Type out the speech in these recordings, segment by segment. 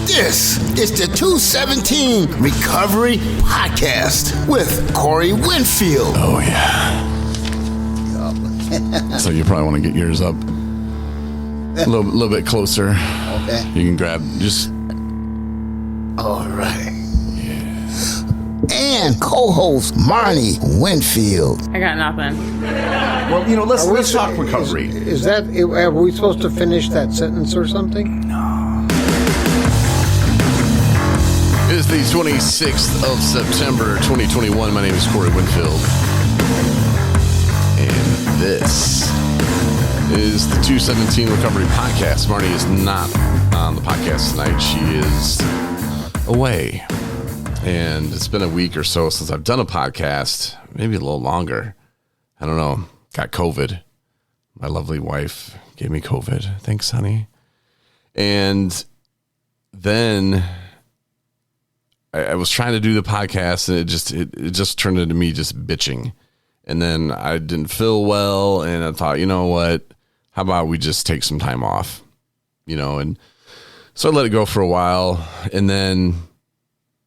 This is the 217 Recovery Podcast with Corey Winfield. Oh, yeah. So you probably want to get yours up a little bit closer. Okay. You can grab just... All right. Yeah. And co-host Marnie Winfield. I got nothing. Well, you know, let's talk recovery. Is that, are we supposed to finish that sentence or something? It is the 26th of September, 2021. My name is Corey Winfield. And this is the 217 Recovery Podcast. Marnie is not on the podcast tonight. She is away. And it's been a week or so since I've done a podcast, maybe a little longer. I don't know. Got COVID. My lovely wife gave me COVID. Thanks, honey. And then I was trying to do the podcast, and it just turned into me just bitching. And then I didn't feel well, and I thought, you know what? How about we just take some time off? You know, and so I let it go for a while, and then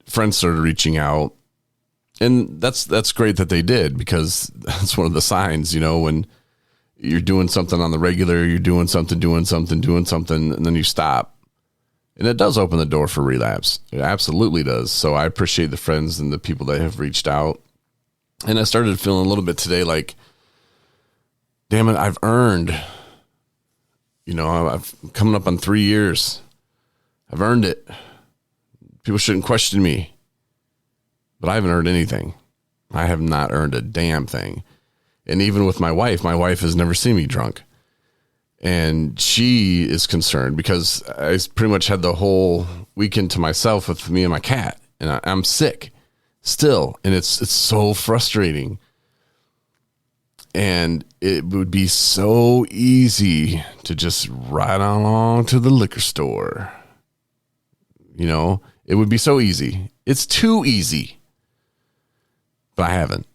friends started reaching out, and that's great that they did, because that's one of the signs, you know, when you're doing something on the regular, you're doing something, and then you stop. And it does open the door for relapse. It absolutely does. So I appreciate the friends and the people that have reached out. And I started feeling a little bit today like, damn it, I've earned, you know, I've coming up on 3 years. I've earned it. People shouldn't question me. But I haven't earned anything. I have not earned a damn thing. And even with my wife has never seen me drunk. And she is concerned because I pretty much had the whole weekend to myself with me and my cat. And I'm sick still. And it's so frustrating. And it would be so easy to just ride along to the liquor store. You know, it would be so easy. It's too easy. But I haven't.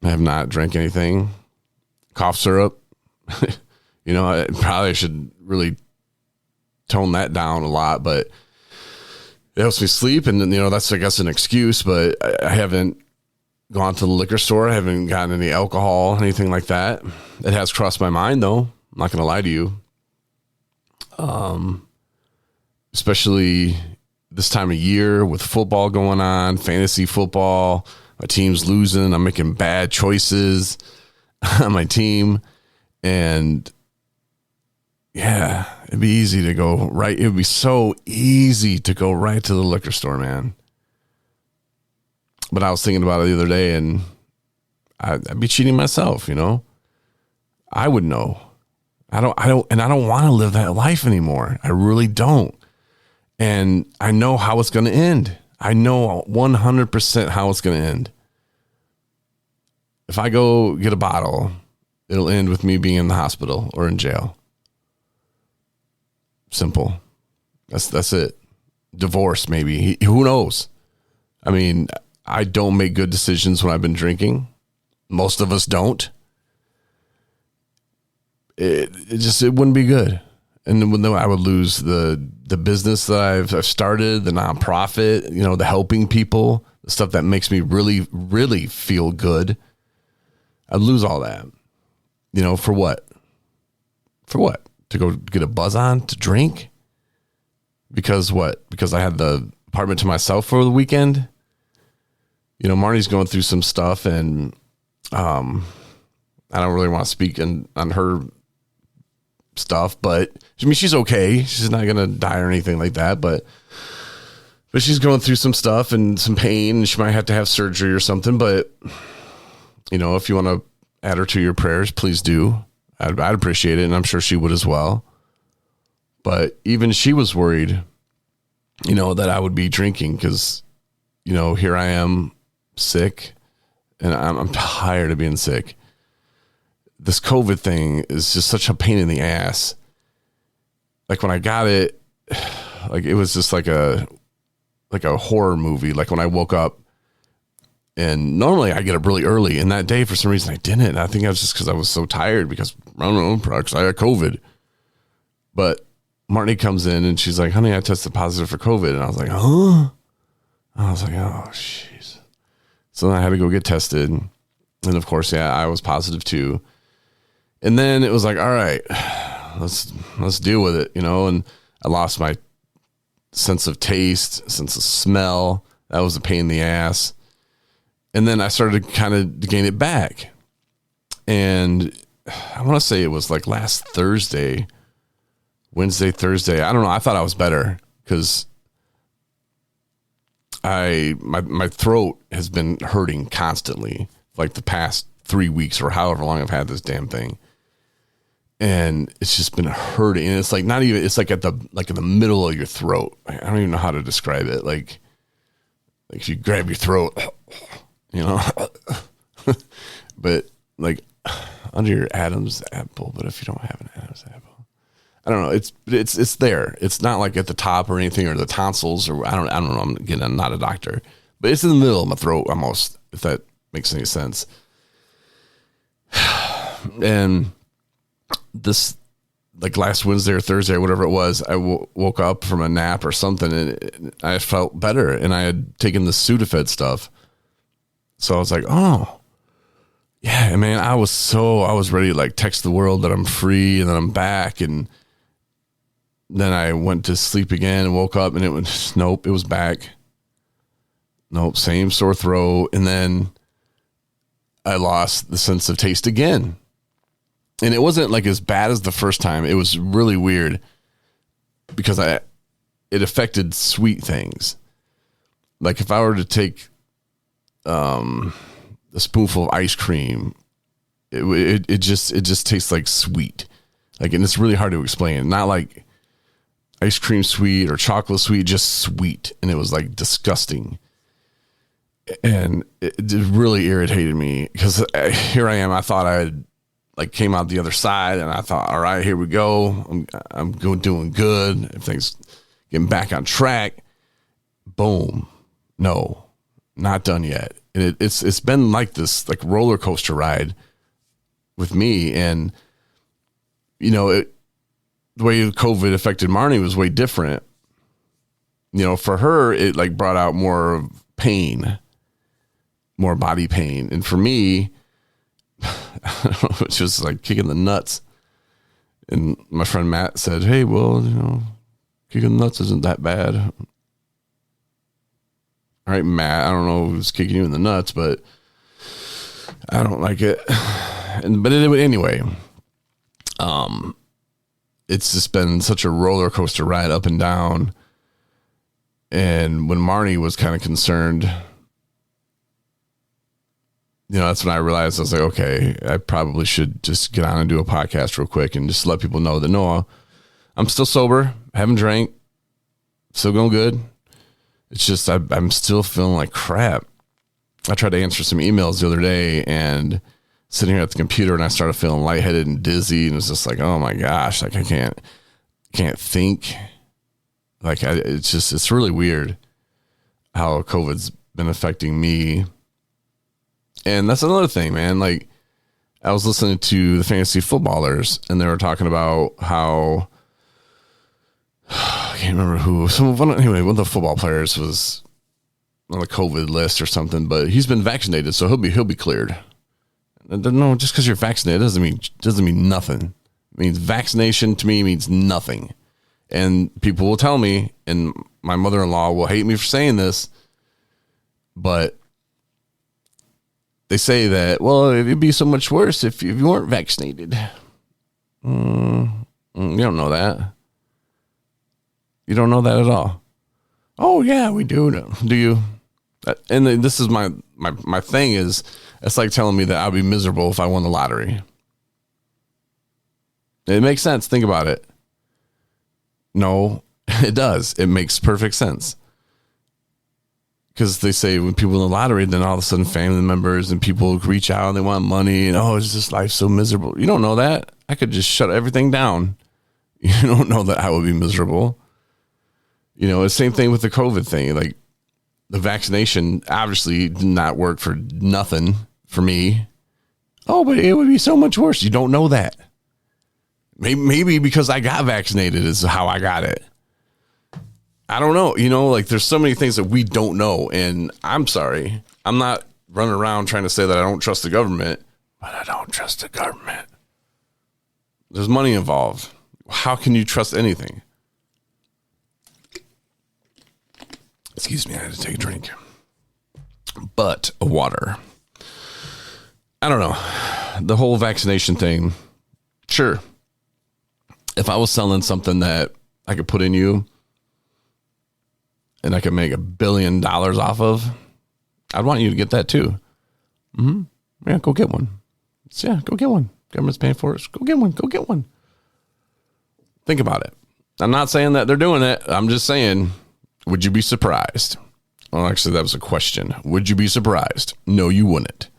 I have not drank anything. Cough syrup. You know, I probably should really tone that down a lot, but it helps me sleep. And, you know, that's, I guess, an excuse, but I haven't gone to the liquor store. I haven't gotten any alcohol, anything like that. It has crossed my mind, though. I'm not going to lie to you. Especially this time of year with football going on, fantasy football. My team's losing. I'm making bad choices on my team. And yeah, it'd be easy to go right. It would be so easy to go right to the liquor store, man. But I was thinking about it the other day, and I'd be cheating myself, you know. I would know. I don't want to live that life anymore. I really don't. And I know how it's going to end. I know 100% how it's going to end. If I go get a bottle, it'll end with me being in the hospital or in jail. Simple. That's it. Divorce, maybe. Who knows? I mean, I don't make good decisions when I've been drinking. Most of us don't. It wouldn't be good. And then I would lose the business that I've started, the nonprofit, you know, the helping people, the stuff that makes me really, really feel good. I'd lose all that. You know, for what? For what? To go get a buzz on to drink? Because what? Because I had the apartment to myself for the weekend? You know, Marnie's going through some stuff, and I don't really want to speak on her stuff, but I mean, she's okay. She's not going to die or anything like that, but she's going through some stuff and some pain, and she might have to have surgery or something. But, you know, if you want to add her to your prayers, please do. I'd appreciate it, and I'm sure she would as well. But even she was worried, you know, that I would be drinking because, you know, here I am sick, and I'm tired of being sick. This COVID thing is just such a pain in the ass. Like when I got it, like it was just like a horror movie. Like when I woke up, and normally I get up really early, and that day for some reason I didn't. And I think that was just because I was so tired because I don't know, because I had COVID. But Marty comes in and she's like, honey, I tested positive for COVID. And I was like, huh? I was like, oh, jeez. So then I had to go get tested. And of course, yeah, I was positive too. And then it was like, all right, let's deal with it, and I lost my sense of taste, sense of smell. That was a pain in the ass. And then I started to kind of gain it back. And I want to say it was like last Thursday, Thursday. I don't know. I thought I was better because my throat has been hurting constantly, like the past 3 weeks or however long I've had this damn thing. And it's just been hurting. And it's like not even, it's like in the middle of your throat. I don't even know how to describe it. Like if you grab your throat, but like under your Adam's apple. But if you don't have an Adam's apple, I don't know. It's there. It's not like at the top or anything, or the tonsils, or I don't know. I'm not a doctor, but it's in the middle of my throat almost, if that makes any sense. And this, like last Wednesday or Thursday or whatever it was, I woke up from a nap or something, and I felt better, and I had taken the Sudafed stuff. So I was like, oh yeah, man, I was ready to like text the world that I'm free and that I'm back. And then I went to sleep again and woke up, and it was, nope, it was back. Nope. Same sore throat. And then I lost the sense of taste again. And it wasn't like as bad as the first time. It was really weird because it affected sweet things. Like if I were to take a spoonful of ice cream, it just tastes like sweet. Like, and it's really hard to explain. Not like ice cream sweet or chocolate sweet, just sweet. And it was like disgusting. And it really irritated me because here I am. I thought I had like came out the other side, and I thought, all right, here we go. I'm doing good. Everything's getting back on track. Boom. No, not done yet. And it's been like this like roller coaster ride with me. And, the way COVID affected Marnie was way different. For her, it like brought out more pain, more body pain. And for me, it's just like kicking the nuts. And my friend Matt said, hey, well, kicking the nuts isn't that bad. All right, Matt, I don't know who's kicking you in the nuts, but I don't like it. Anyway, it's just been such a roller coaster ride up and down. And when Marnie was kind of concerned, that's when I realized I was like, okay, I probably should just get on and do a podcast real quick and just let people know that, no, I'm still sober, haven't drank, still going good. It's just, I'm still feeling like crap. I tried to answer some emails the other day and sitting here at the computer, and I started feeling lightheaded and dizzy. And it was just like, oh my gosh, like I can't think. Like it's really weird how COVID's been affecting me. And that's another thing, man. Like I was listening to the fantasy footballers, and they were talking about how, I can't remember who, one of the football players was on the COVID list or something, but he's been vaccinated, so he'll be cleared. No, just because you're vaccinated doesn't mean nothing. It means vaccination to me means nothing. And people will tell me, and my mother-in-law will hate me for saying this, but they say that, well, it'd be so much worse if you weren't vaccinated. You don't know that. You don't know that at all. Oh yeah, we do. Do you? And this is my thing is, it's like telling me that I'd be miserable if I won the lottery. It makes sense. Think about it. No, it does. It makes perfect sense. Because they say when people win the lottery, then all of a sudden family members and people reach out and they want money, and it's just life so miserable. You don't know that. I could just shut everything down. You don't know that I would be miserable. It's the same thing with the COVID thing. Like the vaccination obviously did not work for nothing for me. Oh, but it would be so much worse. You don't know that. Maybe because I got vaccinated is how I got it. I don't know. Like there's so many things that we don't know. And I'm sorry. I'm not running around trying to say that I don't trust the government, but I don't trust the government. There's money involved. How can you trust anything? Excuse me, I had to take a drink. But water. I don't know. The whole vaccination thing, sure. If I was selling something that I could put in you and I could make $1 billion off of, I'd want you to get that too. Mm-hmm. Yeah, go get one. Yeah, go get one. Government's paying for it. Go get one. Go get one. Think about it. I'm not saying that they're doing it. I'm just saying, would you be surprised? Well, actually, that was a question. Would you be surprised? No, you wouldn't.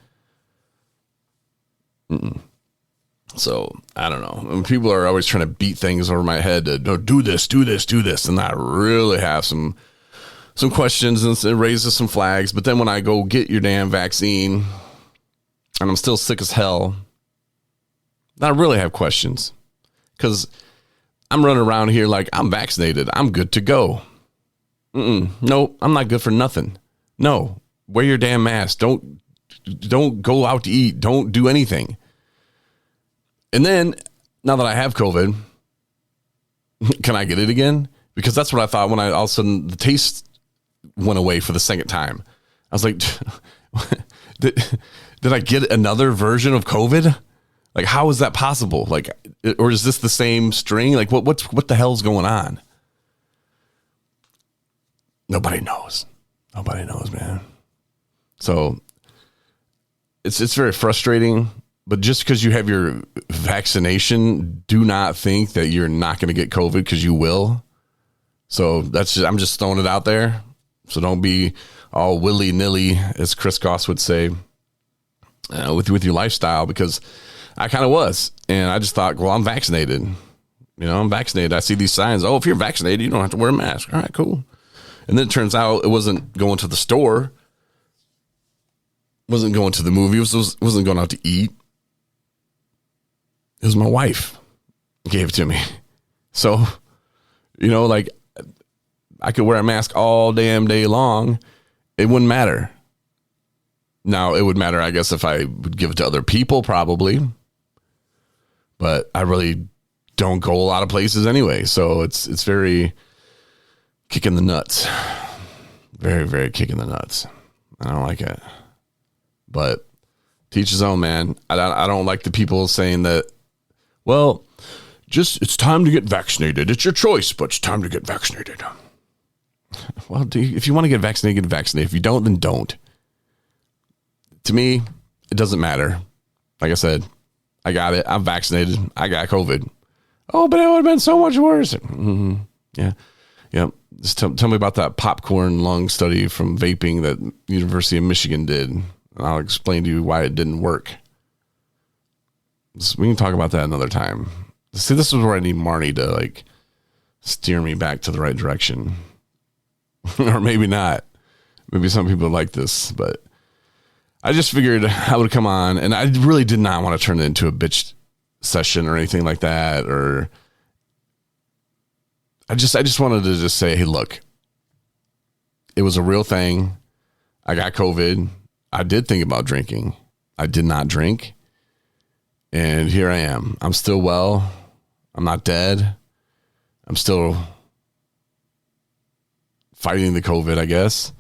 So, I don't know. And people are always trying to beat things over my head to do this, do this, do this. And I really have some questions and it raises some flags. But then when I go get your damn vaccine and I'm still sick as hell, I really have questions. Because I'm running around here like I'm vaccinated. I'm good to go. No, I'm not good for nothing. No, wear your damn mask. Don't go out to eat. Don't do anything. And then, now that I have COVID, can I get it again? Because that's what I thought when all of a sudden the taste went away for the second time. I was like, did I get another version of COVID? Like, how is that possible? Like, or is this the same string? Like, what the hell's going on? Nobody knows. Nobody knows, man. So it's very frustrating. But just because you have your vaccination, do not think that you're not going to get COVID, because you will. So I'm just throwing it out there. So don't be all willy-nilly, as Chris Goss would say, with your lifestyle, because I kind of was. And I just thought, well, I'm vaccinated. I'm vaccinated. I see these signs. Oh, if you're vaccinated, you don't have to wear a mask. All right, cool. And then it turns out it wasn't going to the store, wasn't going to the movies, wasn't going out to eat. It was my wife gave it to me. So, like I could wear a mask all damn day long. It wouldn't matter. Now, it would matter, I guess, if I would give it to other people, probably. But I really don't go a lot of places anyway. So it's very kicking the nuts. Very, very kicking the nuts. I don't like it. But teach his own, man. I don't like the people saying that, well, it's time to get vaccinated. It's your choice, but it's time to get vaccinated. Well, if you want to get vaccinated, get vaccinated. If you don't, then don't. To me, it doesn't matter. Like I said, I got it. I'm vaccinated. I got COVID. Oh, but it would have been so much worse. Mm-hmm. Yeah. Yep. Just tell me about that popcorn lung study from vaping that University of Michigan did. And I'll explain to you why it didn't work. We can talk about that another time. See, this is where I need Marnie to steer me back to the right direction. Or maybe not. Maybe some people like this, but I just figured I would come on, and I really did not want to turn it into a bitch session or anything like that. Or I just wanted to just say, hey, look, it was a real thing. I got COVID. I did think about drinking. I did not drink. And here I am. I'm still well. I'm not dead. I'm still fighting the COVID, I guess.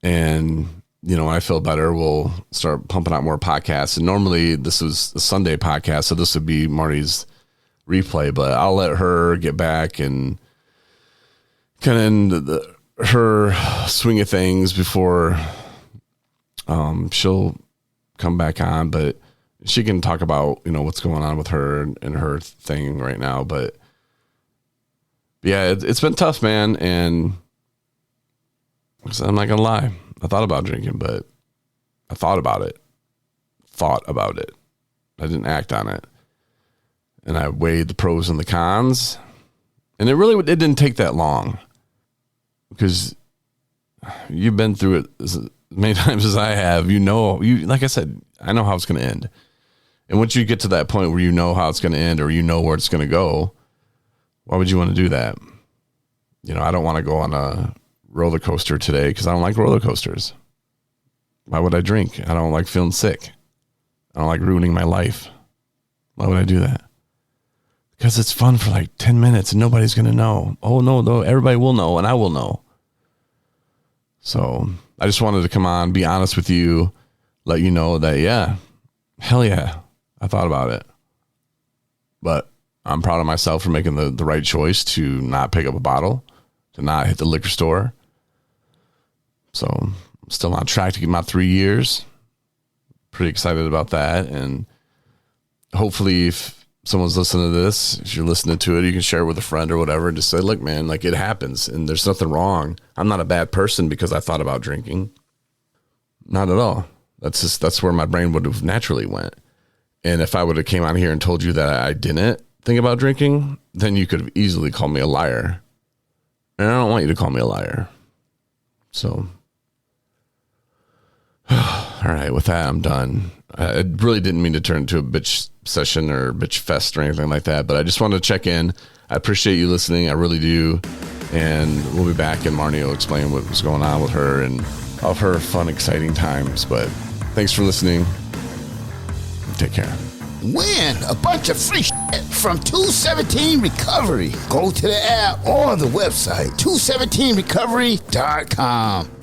And, when I feel better, we'll start pumping out more podcasts. And normally this was a Sunday podcast, so this would be Marty's replay. But I'll let her get back and kind of her swing of things before she'll come back on. But she can talk about, what's going on with her and her thing right now. But yeah, it's been tough, man. And I'm not going to lie. I thought about drinking, but I thought about it. I didn't act on it. And I weighed the pros and the cons. And it didn't take that long, because you've been through it as many times as I have. Like I said, I know how it's going to end. And once you get to that point where you know how it's going to end or you know where it's going to go, why would you want to do that? You know, I don't want to go on a roller coaster today because I don't like roller coasters. Why would I drink? I don't like feeling sick. I don't like ruining my life. Why would I do that? Because it's fun for like 10 minutes and nobody's going to know. Oh, no, everybody will know and I will know. So I just wanted to come on, be honest with you, let you know that, yeah, hell yeah, I thought about it. But I'm proud of myself for making the right choice to not pick up a bottle, to not hit the liquor store. So I'm still on track to get my 3 years. Pretty excited about that. And hopefully if someone's listening to this, if you're listening to it, you can share it with a friend or whatever and just say, look, man, like it happens and there's nothing wrong. I'm not a bad person because I thought about drinking. Not at all. That's where my brain would have naturally went. And if I would have came out here and told you that I didn't think about drinking, then you could have easily called me a liar. And I don't want you to call me a liar. So, all right, with that, I'm done. I really didn't mean to turn into a bitch session or bitch fest or anything like that, but I just wanted to check in. I appreciate you listening. I really do. And we'll be back and Marnie will explain what was going on with her and all of her fun, exciting times. But thanks for listening. Take care. Win a bunch of free shit from 217 Recovery. Go to the app or the website, 217recovery.com.